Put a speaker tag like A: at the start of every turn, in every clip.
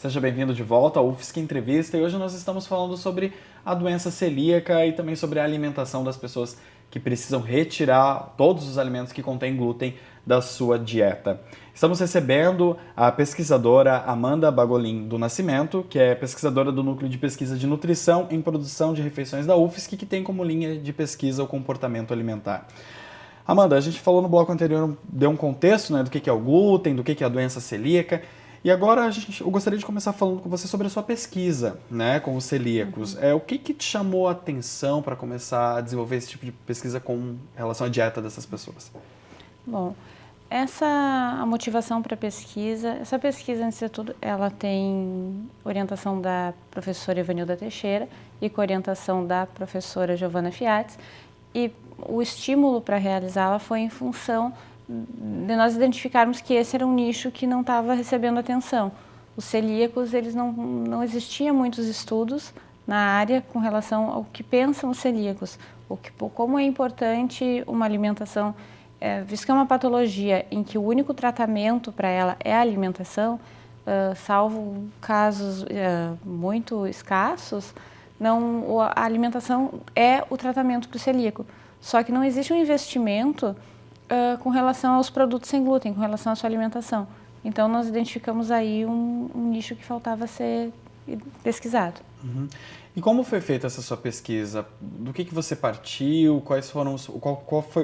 A: Seja bem-vindo de volta ao UFSC Entrevista e hoje nós estamos falando sobre a doença celíaca e também sobre a alimentação das pessoas que precisam retirar todos os alimentos que contêm glúten da sua dieta. Estamos recebendo a pesquisadora Amanda Bagolin do Nascimento, que é pesquisadora do Núcleo de Pesquisa de Nutrição em Produção de Refeições da UFSC, que tem como linha de pesquisa o comportamento alimentar. Amanda, a gente falou no bloco anterior, deu um contexto, né, do que é o glúten, do que é a doença celíaca. E agora eu gostaria de começar falando com você sobre a sua pesquisa, né, com os celíacos. O que te chamou a atenção para começar a desenvolver esse tipo de pesquisa com relação à dieta dessas pessoas?
B: Bom, a motivação para a pesquisa, essa pesquisa, antes de tudo, ela tem orientação da professora Evanilda Teixeira e com orientação da professora Giovana Fiates, e o estímulo para realizá-la foi em função de nós identificarmos que esse era um nicho que não estava recebendo atenção. Os celíacos, eles não existiam muitos estudos na área com relação ao que pensam os celíacos, como é importante uma alimentação, visto que é uma patologia em que o único tratamento para ela é a alimentação, salvo casos muito escassos, a alimentação é o tratamento para o celíaco. Só que não existe um investimento com relação aos produtos sem glúten, com relação à sua alimentação. Então, nós identificamos aí um nicho que faltava ser pesquisado.
A: Uhum. E como foi feita essa sua pesquisa? Do que você partiu? Quais foram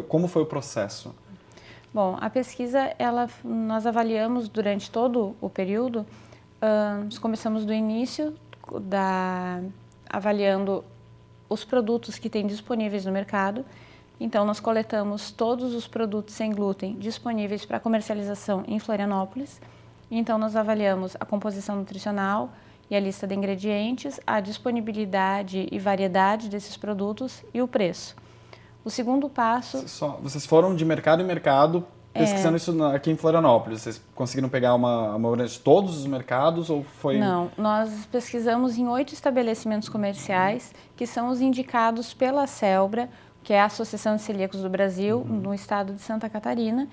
A: como foi o processo?
B: Bom, a pesquisa, nós avaliamos durante todo o período, nós começamos do início, avaliando os produtos que tem disponíveis no mercado. Então, nós coletamos todos os produtos sem glúten disponíveis para comercialização em Florianópolis. Então, nós avaliamos a composição nutricional e a lista de ingredientes, a disponibilidade e variedade desses produtos e o preço. O segundo passo...
A: Vocês foram de mercado em mercado pesquisando isso aqui em Florianópolis. Vocês conseguiram pegar uma de todos os mercados ou foi...
B: Não, nós pesquisamos em 8 estabelecimentos comerciais que são os indicados pela CELBRA, que é a Associação de Celíacos do Brasil, no estado de Santa Catarina,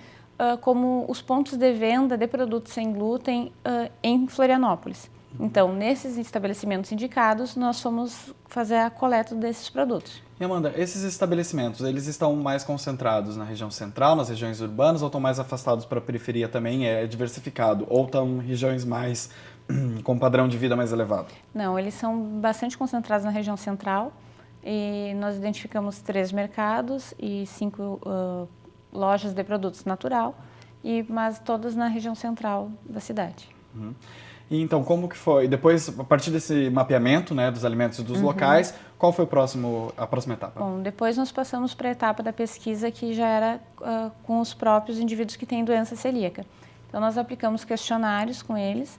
B: como os pontos de venda de produtos sem glúten em Florianópolis. Então, nesses estabelecimentos indicados, nós fomos fazer a coleta desses produtos.
A: E Amanda, esses estabelecimentos, eles estão mais concentrados na região central, nas regiões urbanas, ou estão mais afastados para a periferia também? É diversificado? Ou estão em regiões mais com padrão de vida mais elevado?
B: Não, eles são bastante concentrados na região central. E nós identificamos 3 mercados e 5 lojas de produtos natural, mas todas na região central da cidade.
A: Uhum. E então, como que foi? Depois, a partir desse mapeamento, né, dos alimentos e dos locais, qual foi a próxima etapa?
B: Bom, depois nós passamos para a etapa da pesquisa que já era com os próprios indivíduos que têm doença celíaca. Então, nós aplicamos questionários com eles,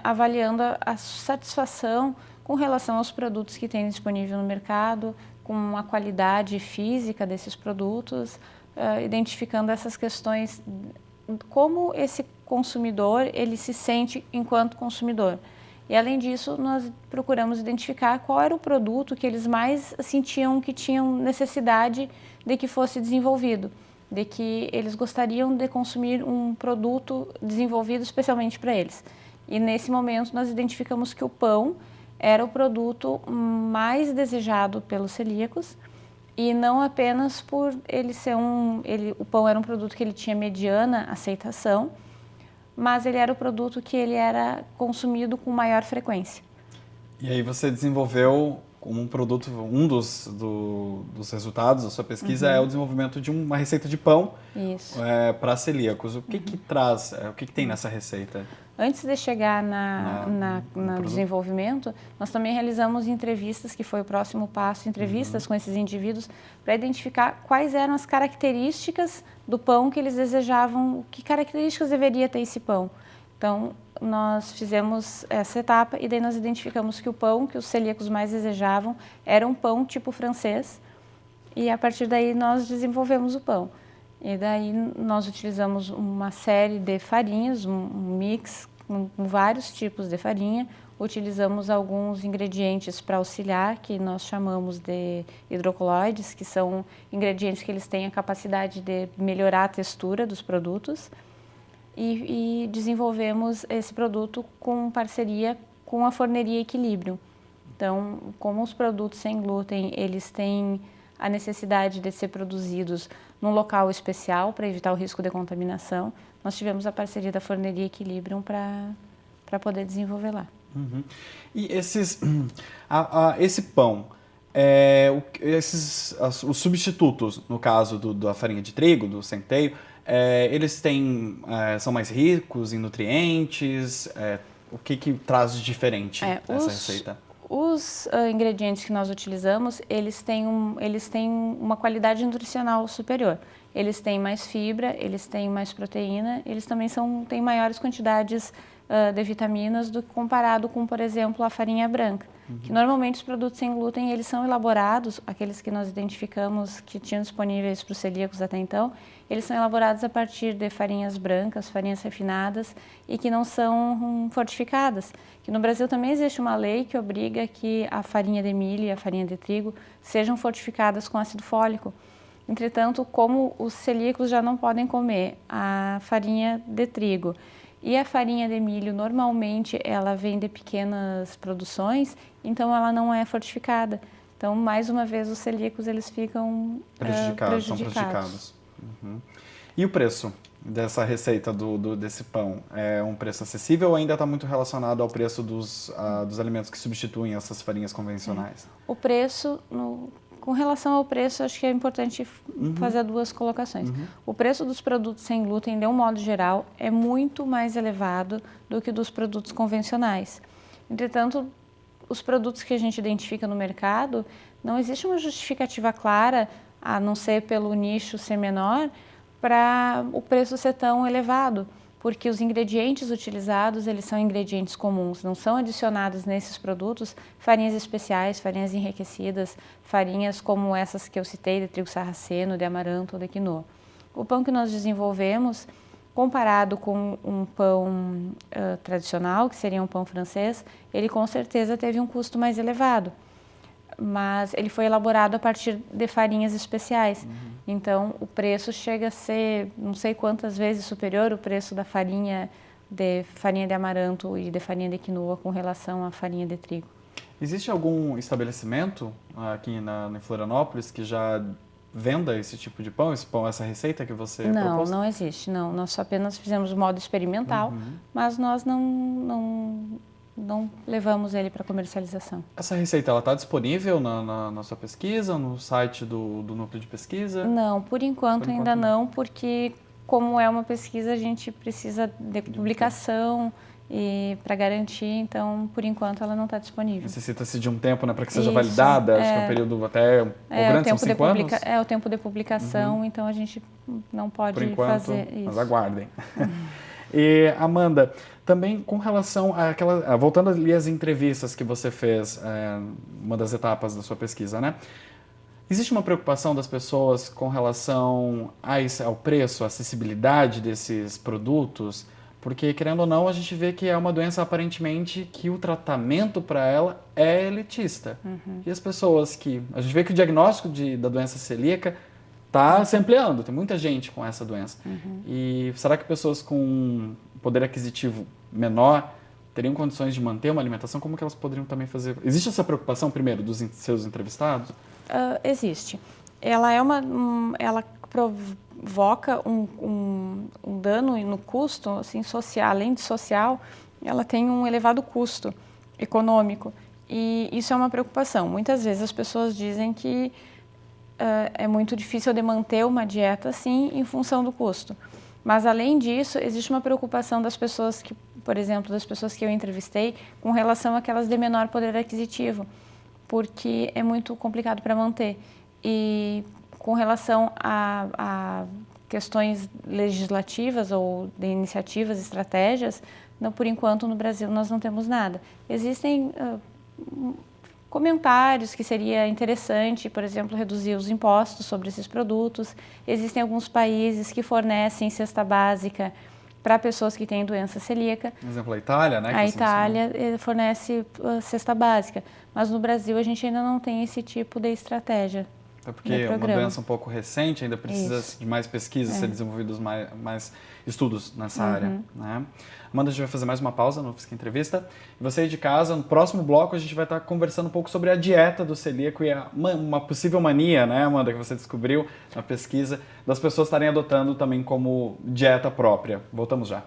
B: avaliando a satisfação com relação aos produtos que tem disponível no mercado, com a qualidade física desses produtos, identificando essas questões, como esse consumidor ele se sente enquanto consumidor. E além disso, nós procuramos identificar qual era o produto que eles mais sentiam que tinham necessidade de que fosse desenvolvido, de que eles gostariam de consumir um produto desenvolvido especialmente para eles. E nesse momento nós identificamos que o pão era o produto mais desejado pelos celíacos, e não apenas por ele ser o pão era um produto que ele tinha mediana aceitação, mas ele era o produto que ele era consumido com maior frequência.
A: E aí você desenvolveu como um produto, dos resultados da sua pesquisa é o desenvolvimento de uma receita de pão para celíacos. O que traz, o que tem nessa receita?
B: Antes de chegar no desenvolvimento, nós também realizamos entrevistas, que foi o próximo passo, entrevistas com esses indivíduos, para identificar quais eram as características do pão que eles desejavam, que características deveria ter esse pão. Então, nós fizemos essa etapa e daí nós identificamos que o pão que os celíacos mais desejavam era um pão tipo francês, e a partir daí nós desenvolvemos o pão. E daí nós utilizamos uma série de farinhas, um mix com vários tipos de farinha, utilizamos alguns ingredientes para auxiliar, que nós chamamos de hidrocoloides, que são ingredientes que eles têm a capacidade de melhorar a textura dos produtos. e desenvolvemos esse produto com parceria com a forneria Equilibrium. Então, como os produtos sem glúten, eles têm a necessidade de ser produzidos num local especial para evitar o risco de contaminação, nós tivemos a parceria da forneria Equilibrium para poder desenvolver lá.
A: Uhum. E esse pão, os substitutos, no caso da farinha de trigo, do centeio, eles são mais ricos em nutrientes? O que traz de diferente essa receita?
B: Os ingredientes que nós utilizamos, eles têm uma qualidade nutricional superior. Eles têm mais fibra, eles têm mais proteína, eles também têm maiores quantidades de vitaminas do que comparado com, por exemplo, a farinha branca. Que normalmente os produtos sem glúten, eles são elaborados, aqueles que nós identificamos que tinham disponíveis para os celíacos até então, eles são elaborados a partir de farinhas brancas, farinhas refinadas e que não são fortificadas. Que no Brasil também existe uma lei que obriga que a farinha de milho e a farinha de trigo sejam fortificadas com ácido fólico. Entretanto, como os celíacos já não podem comer a farinha de trigo e a farinha de milho, normalmente, ela vem de pequenas produções, então ela não é fortificada. Então, mais uma vez, os celíacos, eles ficam prejudicados.
A: São prejudicados. Uhum. E o preço dessa receita desse pão? É um preço acessível ou ainda está muito relacionado ao preço dos alimentos que substituem essas farinhas convencionais?
B: O preço, com relação ao preço, acho que é importante fazer duas colocações. O preço dos produtos sem glúten, de um modo geral, é muito mais elevado do que dos produtos convencionais. Entretanto, os produtos que a gente identifica no mercado, não existe uma justificativa clara, a não ser pelo nicho ser menor, para o preço ser tão elevado. Porque os ingredientes utilizados, eles são ingredientes comuns, não são adicionados nesses produtos farinhas especiais, farinhas enriquecidas, farinhas como essas que eu citei, de trigo sarraceno, de amaranto ou de quinoa. O pão que nós desenvolvemos, comparado com um pão tradicional, que seria um pão francês, ele com certeza teve um custo mais elevado. Mas ele foi elaborado a partir de farinhas especiais. Então, o preço chega a ser não sei quantas vezes superior ao preço da farinha de amaranto e de farinha de quinoa com relação à farinha de trigo.
A: Existe algum estabelecimento aqui em Florianópolis que já venda esse tipo de pão, essa receita que você propôs?
B: Não existe, não. Nós apenas fizemos o modo experimental, mas nós não levamos ele para comercialização.
A: Essa receita está disponível na sua pesquisa, no site do núcleo de pesquisa?
B: Não, por enquanto ainda não, porque como é uma pesquisa a gente precisa de publicação e para garantir, então por enquanto ela não está disponível.
A: Necessita-se de um tempo, né, para que seja validada, acho que é um período até grande, são 5 anos?
B: É o tempo de publicação, então a gente não pode
A: por enquanto,
B: fazer isso.
A: Mas aguardem. E, Amanda, também com relação voltando ali às entrevistas que você fez, uma das etapas da sua pesquisa, né? Existe uma preocupação das pessoas com relação ao preço, à acessibilidade desses produtos? Porque, querendo ou não, a gente vê que é uma doença aparentemente que o tratamento para ela é elitista. E as pessoas a gente vê que o diagnóstico da doença celíaca está se ampliando, tem muita gente com essa doença. E será que pessoas com poder aquisitivo menor teriam condições de manter uma alimentação? Como que elas poderiam também fazer? Existe essa preocupação, primeiro, dos seus entrevistados?
B: Existe. Ela provoca um dano no custo, assim, social, além de social, ela tem um elevado custo econômico. E isso é uma preocupação. Muitas vezes as pessoas dizem que é muito difícil de manter uma dieta assim em função do custo. Mas, além disso, existe uma preocupação das pessoas que, por exemplo, das pessoas que eu entrevistei com relação àquelas de menor poder aquisitivo, porque é muito complicado para manter. E com relação a questões legislativas ou de iniciativas, estratégias, não, por enquanto no Brasil nós não temos nada. Existem comentários que seria interessante, por exemplo, reduzir os impostos sobre esses produtos. Existem alguns países que fornecem cesta básica para pessoas que têm doença celíaca.
A: Por exemplo, a Itália, né?
B: A Itália fornece cesta básica, mas no Brasil a gente ainda não tem esse tipo de estratégia.
A: Até porque é uma doença um pouco recente, ainda precisa de mais pesquisas, ser desenvolvidos mais estudos nessa área, né? Amanda, a gente vai fazer mais uma pausa no Fisca Entrevista. E você aí de casa, no próximo bloco, a gente vai estar conversando um pouco sobre a dieta do celíaco e uma possível mania, né, Amanda, que você descobriu na pesquisa, das pessoas estarem adotando também como dieta própria. Voltamos já.